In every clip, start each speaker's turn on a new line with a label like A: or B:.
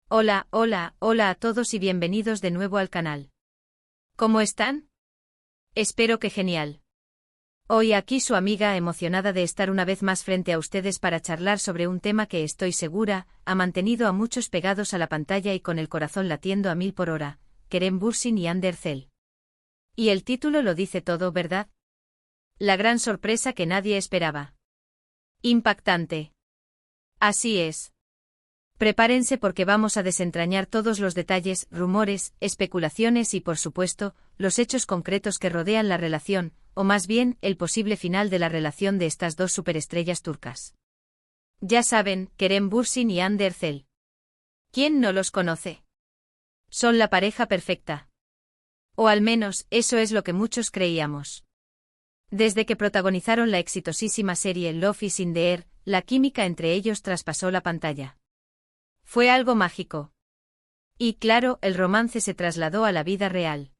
A: Hola, hola, hola a todos y bienvenidos de nuevo al canal. ¿Cómo están? Espero que genial. Hoy aquí su amiga emocionada de estar una vez más frente a ustedes para charlar sobre un tema que estoy segura, ha mantenido a muchos pegados a la pantalla y con el corazón latiendo a 1000 por hora, Kerem Bürsin y Hande Erçel. Y el título lo dice todo, ¿verdad? La gran sorpresa que nadie esperaba. Impactante. Así es. Prepárense porque vamos a desentrañar todos los detalles, rumores, especulaciones y, por supuesto, los hechos concretos que rodean la relación, o más bien, el posible final de la relación de estas dos superestrellas turcas. Ya saben, Kerem Bürsin y Hande Erçel. ¿Quién no los conoce? Son la pareja perfecta. O al menos, eso es lo que muchos creíamos. Desde que protagonizaron la exitosísima serie Love is in the Air, la química entre ellos traspasó la pantalla. Fue algo mágico. Y claro, el romance se trasladó a la vida real.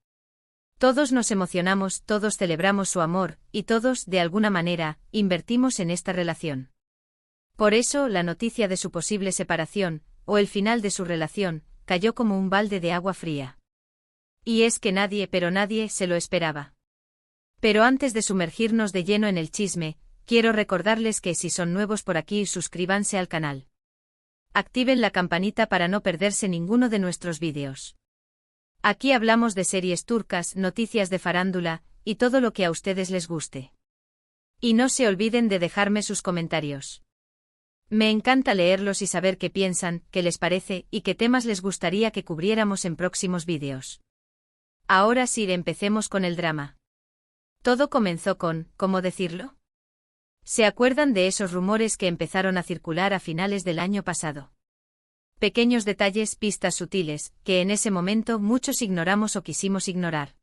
A: Todos nos emocionamos, todos celebramos su amor, y todos, de alguna manera, invertimos en esta relación. Por eso, la noticia de su posible separación, o el final de su relación, cayó como un balde de agua fría. Y es que nadie, pero nadie, se lo esperaba. Pero antes de sumergirnos de lleno en el chisme, quiero recordarles que si son nuevos por aquí, suscríbanse al canal. Activen la campanita para no perderse ninguno de nuestros vídeos. Aquí hablamos de series turcas, noticias de farándula, y todo lo que a ustedes les guste. Y no se olviden de dejarme sus comentarios. Me encanta leerlos y saber qué piensan, qué les parece, y qué temas les gustaría que cubriéramos en próximos vídeos. Ahora sí, empecemos con el drama. Todo comenzó con, ¿cómo decirlo? ¿Se acuerdan de esos rumores que empezaron a circular a finales del año pasado? Pequeños detalles, pistas sutiles, que en ese momento muchos ignoramos o quisimos ignorar.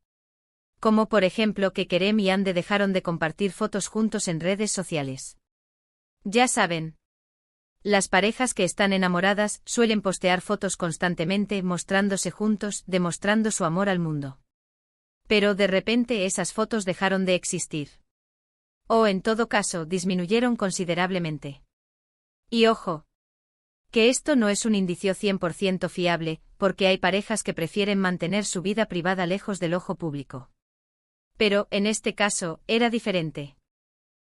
A: Como por ejemplo que Kerem y Hande dejaron de compartir fotos juntos en redes sociales. Ya saben. Las parejas que están enamoradas suelen postear fotos constantemente mostrándose juntos, demostrando su amor al mundo. Pero de repente esas fotos dejaron de existir. O en todo caso, disminuyeron considerablemente. Y ojo, que esto no es un indicio 100% fiable, porque hay parejas que prefieren mantener su vida privada lejos del ojo público. Pero, en este caso, era diferente.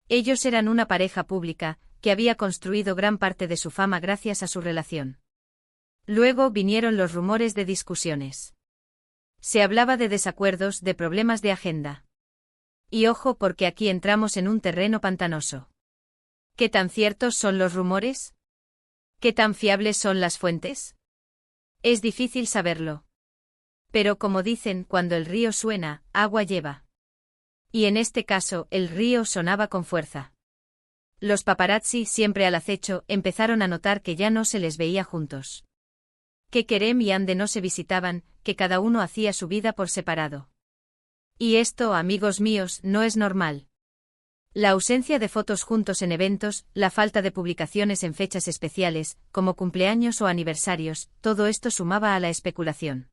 A: Ellos eran una pareja pública, que había construido gran parte de su fama gracias a su relación. Luego vinieron los rumores de discusiones. Se hablaba de desacuerdos, de problemas de agenda. Y ojo porque aquí entramos en un terreno pantanoso. ¿Qué tan ciertos son los rumores? ¿Qué tan fiables son las fuentes? Es difícil saberlo. Pero como dicen, cuando el río suena, agua lleva. Y en este caso, el río sonaba con fuerza. Los paparazzi, siempre al acecho, empezaron a notar que ya no se les veía juntos. Que Kerem y Hande no se visitaban, que cada uno hacía su vida por separado. Y esto, amigos míos, no es normal. La ausencia de fotos juntos en eventos, la falta de publicaciones en fechas especiales, como cumpleaños o aniversarios, todo esto sumaba a la especulación.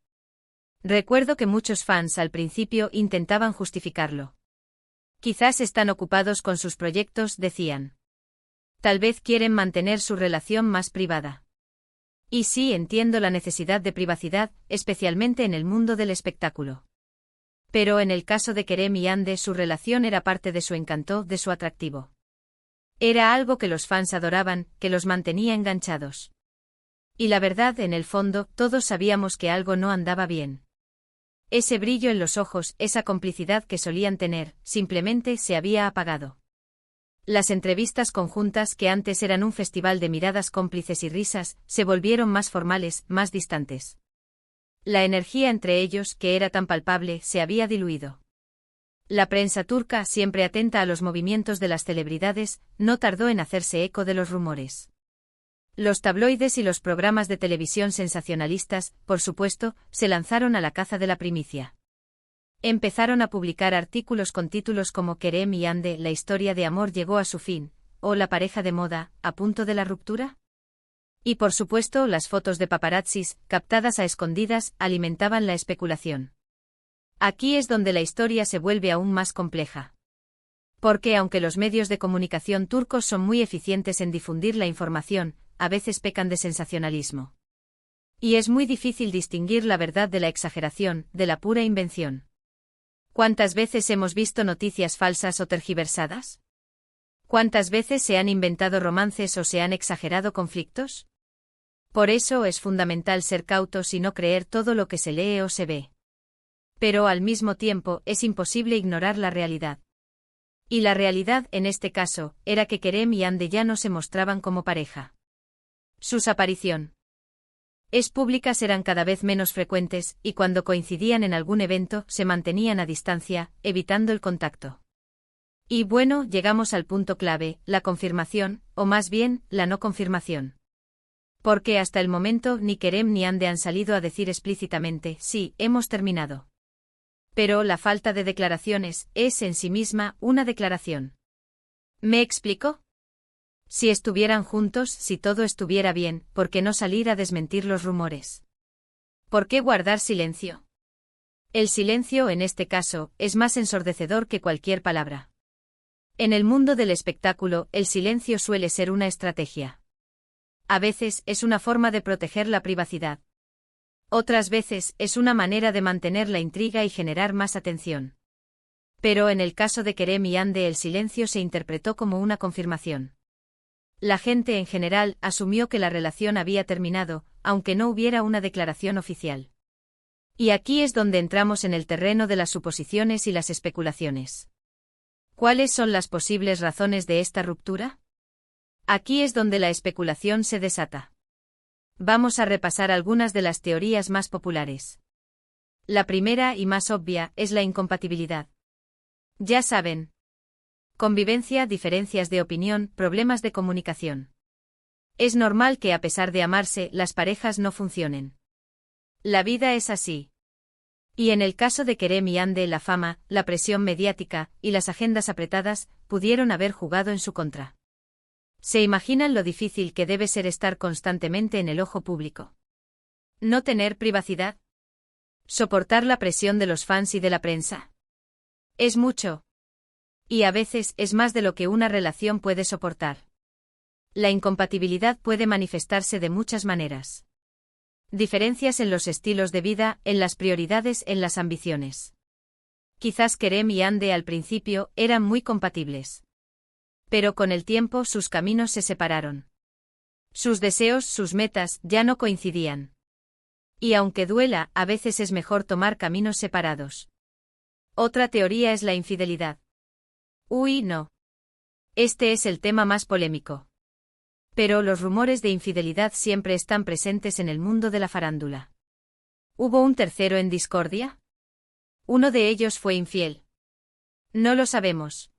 A: Recuerdo que muchos fans al principio intentaban justificarlo. Quizás están ocupados con sus proyectos, decían. Tal vez quieren mantener su relación más privada. Y sí, entiendo la necesidad de privacidad, especialmente en el mundo del espectáculo. Pero en el caso de Kerem y Hande su relación era parte de su encanto, de su atractivo. Era algo que los fans adoraban, que los mantenía enganchados. Y la verdad, en el fondo, todos sabíamos que algo no andaba bien. Ese brillo en los ojos, esa complicidad que solían tener, simplemente se había apagado. Las entrevistas conjuntas, que antes eran un festival de miradas cómplices y risas, se volvieron más formales, más distantes. La energía entre ellos, que era tan palpable, se había diluido. La prensa turca, siempre atenta a los movimientos de las celebridades, no tardó en hacerse eco de los rumores. Los tabloides y los programas de televisión sensacionalistas, por supuesto, se lanzaron a la caza de la primicia. Empezaron a publicar artículos con títulos como Kerem y Hande, la historia de amor llegó a su fin, o la pareja de moda, a punto de la ruptura. Y por supuesto, las fotos de paparazzis, captadas a escondidas, alimentaban la especulación. Aquí es donde la historia se vuelve aún más compleja. Porque aunque los medios de comunicación turcos son muy eficientes en difundir la información, a veces pecan de sensacionalismo. Y es muy difícil distinguir la verdad de la exageración, de la pura invención. ¿Cuántas veces hemos visto noticias falsas o tergiversadas? ¿Cuántas veces se han inventado romances o se han exagerado conflictos? Por eso es fundamental ser cautos y no creer todo lo que se lee o se ve. Pero al mismo tiempo es imposible ignorar la realidad. Y la realidad, en este caso, era que Kerem y Ande ya no se mostraban como pareja. Sus apariciones públicas eran cada vez menos frecuentes, y cuando coincidían en algún evento, se mantenían a distancia, evitando el contacto. Y bueno, llegamos al punto clave, la confirmación, o más bien, la no confirmación. Porque hasta el momento ni Kerem ni Ande han salido a decir explícitamente, sí, hemos terminado. Pero la falta de declaraciones es en sí misma una declaración. ¿Me explico? Si estuvieran juntos, si todo estuviera bien, ¿por qué no salir a desmentir los rumores? ¿Por qué guardar silencio? El silencio, en este caso, es más ensordecedor que cualquier palabra. En el mundo del espectáculo, el silencio suele ser una estrategia. A veces es una forma de proteger la privacidad. Otras veces es una manera de mantener la intriga y generar más atención. Pero en el caso de Kerem y Ande el silencio se interpretó como una confirmación. La gente en general asumió que la relación había terminado, aunque no hubiera una declaración oficial. Y aquí es donde entramos en el terreno de las suposiciones y las especulaciones. ¿Cuáles son las posibles razones de esta ruptura? Aquí es donde la especulación se desata. Vamos a repasar algunas de las teorías más populares. La primera y más obvia es la incompatibilidad. Ya saben. Convivencia, diferencias de opinión, problemas de comunicación. Es normal que a pesar de amarse, las parejas no funcionen. La vida es así. Y en el caso de Kerem y Ande, la fama, la presión mediática y las agendas apretadas pudieron haber jugado en su contra. ¿Se imaginan lo difícil que debe ser estar constantemente en el ojo público? ¿No tener privacidad? ¿Soportar la presión de los fans y de la prensa? Es mucho. Y a veces es más de lo que una relación puede soportar. La incompatibilidad puede manifestarse de muchas maneras. Diferencias en los estilos de vida, en las prioridades, en las ambiciones. Quizás Kerem y Ande al principio eran muy compatibles. Pero con el tiempo sus caminos se separaron. Sus deseos, sus metas, ya no coincidían. Y aunque duela, a veces es mejor tomar caminos separados. Otra teoría es la infidelidad. Uy, no. Este es el tema más polémico. Pero los rumores de infidelidad siempre están presentes en el mundo de la farándula. ¿Hubo un tercero en discordia? ¿Uno de ellos fue infiel? No lo sabemos.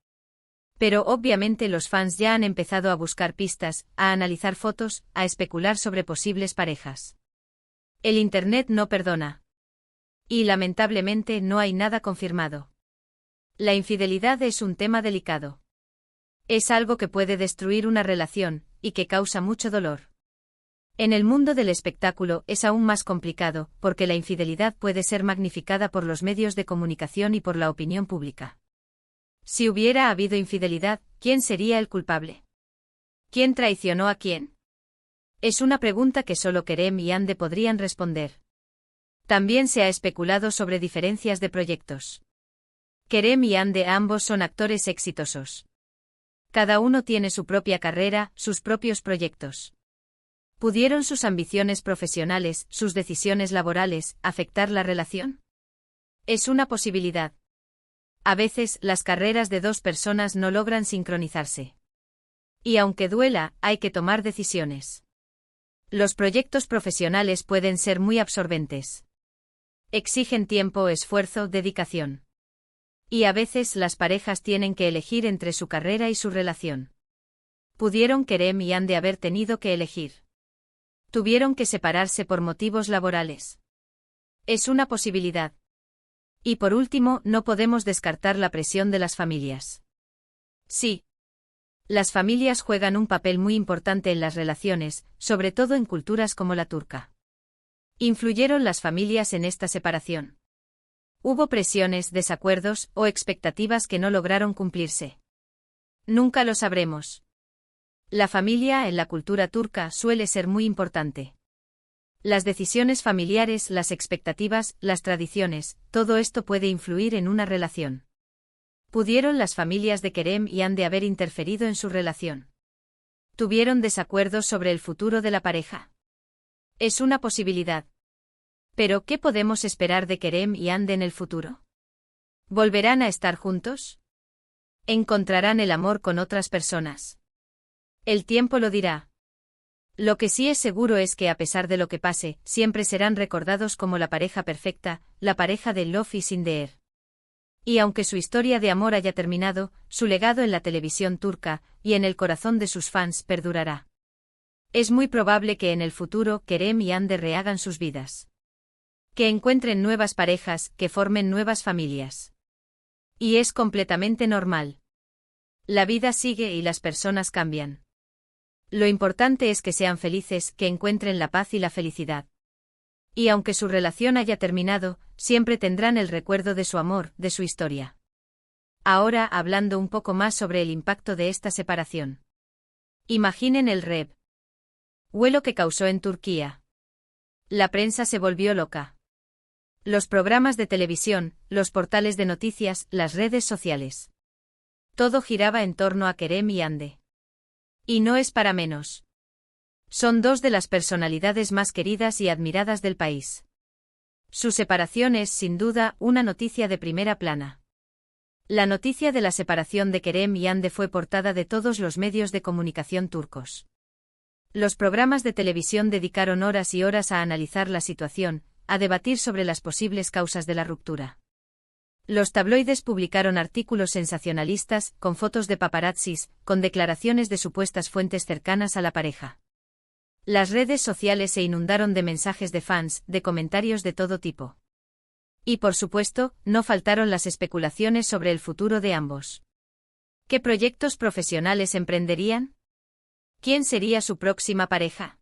A: Pero obviamente los fans ya han empezado a buscar pistas, a analizar fotos, a especular sobre posibles parejas. El Internet no perdona. Y lamentablemente no hay nada confirmado. La infidelidad es un tema delicado. Es algo que puede destruir una relación, y que causa mucho dolor. En el mundo del espectáculo es aún más complicado, porque la infidelidad puede ser magnificada por los medios de comunicación y por la opinión pública. Si hubiera habido infidelidad, ¿quién sería el culpable? ¿Quién traicionó a quién? Es una pregunta que solo Kerem y Ande podrían responder. También se ha especulado sobre diferencias de proyectos. Kerem y Ande ambos son actores exitosos. Cada uno tiene su propia carrera, sus propios proyectos. ¿Pudieron sus ambiciones profesionales, sus decisiones laborales, afectar la relación? Es una posibilidad. A veces, las carreras de dos personas no logran sincronizarse. Y aunque duela, hay que tomar decisiones. Los proyectos profesionales pueden ser muy absorbentes. Exigen tiempo, esfuerzo, dedicación. Y a veces las parejas tienen que elegir entre su carrera y su relación. Pudieron Kerem y Ande haber tenido que elegir. Tuvieron que separarse por motivos laborales. Es una posibilidad. Y por último, no podemos descartar la presión de las familias. Sí. Las familias juegan un papel muy importante en las relaciones, sobre todo en culturas como la turca. ¿Influyeron las familias en esta separación? ¿Hubo presiones, desacuerdos o expectativas que no lograron cumplirse? Nunca lo sabremos. La familia en la cultura turca suele ser muy importante. Las decisiones familiares, las expectativas, las tradiciones, todo esto puede influir en una relación. ¿Pudieron las familias de Kerem y Ande haber interferido en su relación? ¿Tuvieron desacuerdos sobre el futuro de la pareja? Es una posibilidad. Pero, ¿qué podemos esperar de Kerem y Ande en el futuro? ¿Volverán a estar juntos? ¿Encontrarán el amor con otras personas? El tiempo lo dirá. Lo que sí es seguro es que a pesar de lo que pase, siempre serán recordados como la pareja perfecta, la pareja de Love is in the air. Y aunque su historia de amor haya terminado, su legado en la televisión turca, y en el corazón de sus fans perdurará. Es muy probable que en el futuro Kerem y Ande rehagan sus vidas. Que encuentren nuevas parejas, que formen nuevas familias. Y es completamente normal. La vida sigue y las personas cambian. Lo importante es que sean felices, que encuentren la paz y la felicidad. Y aunque su relación haya terminado, siempre tendrán el recuerdo de su amor, de su historia. Ahora hablando un poco más sobre el impacto de esta separación. Imaginen el revuelo que causó en Turquía. La prensa se volvió loca. Los programas de televisión, los portales de noticias, las redes sociales. Todo giraba en torno a Kerem y Ande. Y no es para menos. Son dos de las personalidades más queridas y admiradas del país. Su separación es, sin duda, una noticia de primera plana. La noticia de la separación de Kerem y Ande fue portada de todos los medios de comunicación turcos. Los programas de televisión dedicaron horas y horas a analizar la situación, a debatir sobre las posibles causas de la ruptura. Los tabloides publicaron artículos sensacionalistas, con fotos de paparazzis, con declaraciones de supuestas fuentes cercanas a la pareja. Las redes sociales se inundaron de mensajes de fans, de comentarios de todo tipo. Y por supuesto, no faltaron las especulaciones sobre el futuro de ambos. ¿Qué proyectos profesionales emprenderían? ¿Quién sería su próxima pareja?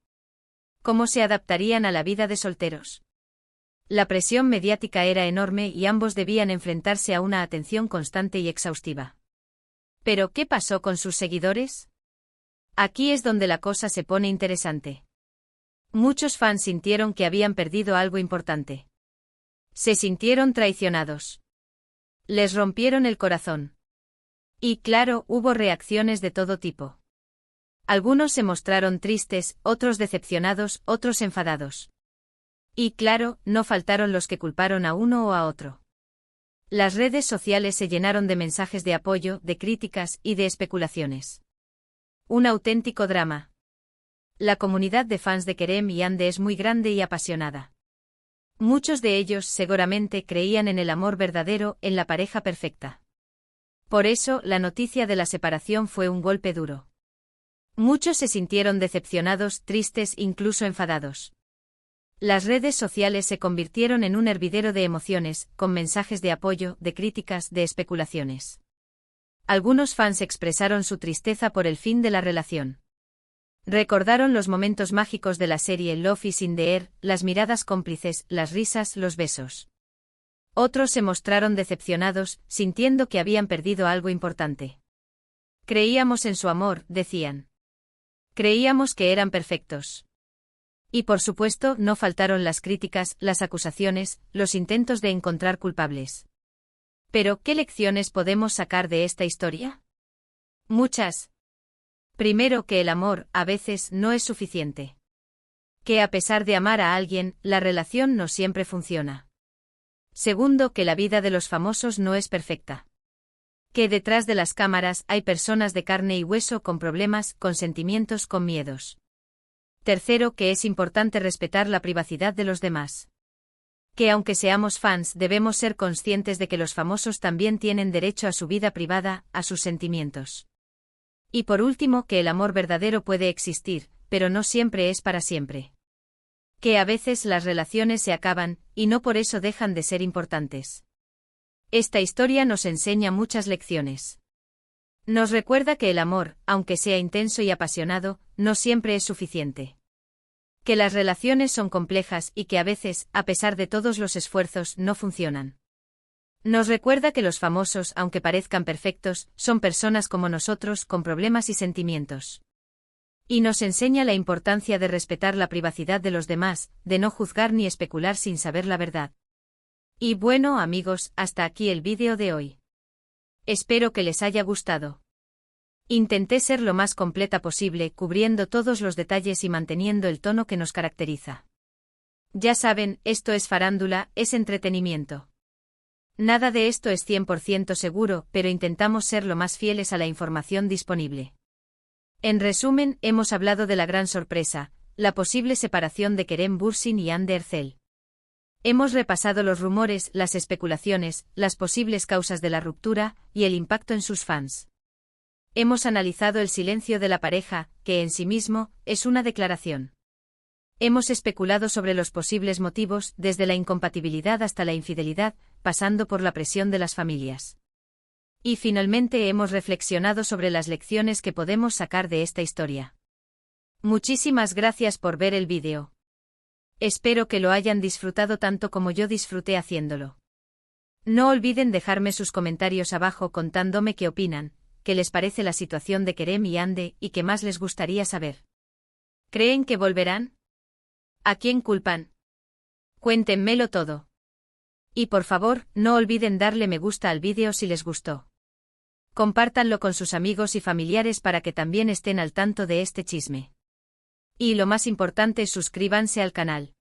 A: ¿Cómo se adaptarían a la vida de solteros? La presión mediática era enorme y ambos debían enfrentarse a una atención constante y exhaustiva. ¿Pero qué pasó con sus seguidores? Aquí es donde la cosa se pone interesante. Muchos fans sintieron que habían perdido algo importante. Se sintieron traicionados. Les rompieron el corazón. Y claro, hubo reacciones de todo tipo. Algunos se mostraron tristes, otros decepcionados, otros enfadados. Y claro, no faltaron los que culparon a uno o a otro. Las redes sociales se llenaron de mensajes de apoyo, de críticas y de especulaciones. Un auténtico drama. La comunidad de fans de Kerem y Ande es muy grande y apasionada. Muchos de ellos seguramente creían en el amor verdadero, en la pareja perfecta. Por eso, la noticia de la separación fue un golpe duro. Muchos se sintieron decepcionados, tristes, incluso enfadados. Las redes sociales se convirtieron en un hervidero de emociones, con mensajes de apoyo, de críticas, de especulaciones. Algunos fans expresaron su tristeza por el fin de la relación. Recordaron los momentos mágicos de la serie Love is in the air, las miradas cómplices, las risas, los besos. Otros se mostraron decepcionados, sintiendo que habían perdido algo importante. Creíamos en su amor, decían. Creíamos que eran perfectos. Y por supuesto, no faltaron las críticas, las acusaciones, los intentos de encontrar culpables. Pero, ¿qué lecciones podemos sacar de esta historia? Muchas. Primero, que el amor, a veces, no es suficiente. Que a pesar de amar a alguien, la relación no siempre funciona. Segundo, que la vida de los famosos no es perfecta. Que detrás de las cámaras hay personas de carne y hueso con problemas, con sentimientos, con miedos. Tercero, que es importante respetar la privacidad de los demás. Que aunque seamos fans, debemos ser conscientes de que los famosos también tienen derecho a su vida privada, a sus sentimientos. Y por último, que el amor verdadero puede existir, pero no siempre es para siempre. Que a veces las relaciones se acaban, y no por eso dejan de ser importantes. Esta historia nos enseña muchas lecciones. Nos recuerda que el amor, aunque sea intenso y apasionado, no siempre es suficiente. Que las relaciones son complejas y que a veces, a pesar de todos los esfuerzos, no funcionan. Nos recuerda que los famosos, aunque parezcan perfectos, son personas como nosotros, con problemas y sentimientos. Y nos enseña la importancia de respetar la privacidad de los demás, de no juzgar ni especular sin saber la verdad. Y bueno, amigos, hasta aquí el vídeo de hoy. Espero que les haya gustado. Intenté ser lo más completa posible, cubriendo todos los detalles y manteniendo el tono que nos caracteriza. Ya saben, esto es farándula, es entretenimiento. Nada de esto es 100% seguro, pero intentamos ser lo más fieles a la información disponible. En resumen, hemos hablado de la gran sorpresa, la posible separación de Kerem Bürsin y Hande Erçel. Hemos repasado los rumores, las especulaciones, las posibles causas de la ruptura, y el impacto en sus fans. Hemos analizado el silencio de la pareja, que en sí mismo, es una declaración. Hemos especulado sobre los posibles motivos, desde la incompatibilidad hasta la infidelidad, pasando por la presión de las familias. Y finalmente hemos reflexionado sobre las lecciones que podemos sacar de esta historia. Muchísimas gracias por ver el vídeo. Espero que lo hayan disfrutado tanto como yo disfruté haciéndolo. No olviden dejarme sus comentarios abajo contándome qué opinan, qué les parece la situación de Kerem y Hande y qué más les gustaría saber. ¿Creen que volverán? ¿A quién culpan? Cuéntenmelo todo. Y por favor, no olviden darle me gusta al vídeo si les gustó. Compártanlo con sus amigos y familiares para que también estén al tanto de este chisme. Y lo más importante, suscríbanse al canal.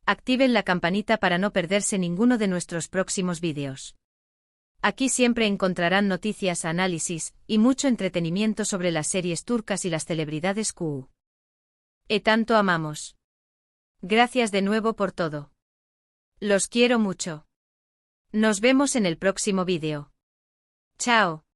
A: Activen la campanita para no perderse ninguno de nuestros próximos vídeos. Aquí siempre encontrarán noticias, análisis, y mucho entretenimiento sobre las series turcas y las celebridades que tanto amamos. Gracias de nuevo por todo. Los quiero mucho. Nos vemos en el próximo vídeo. Chao.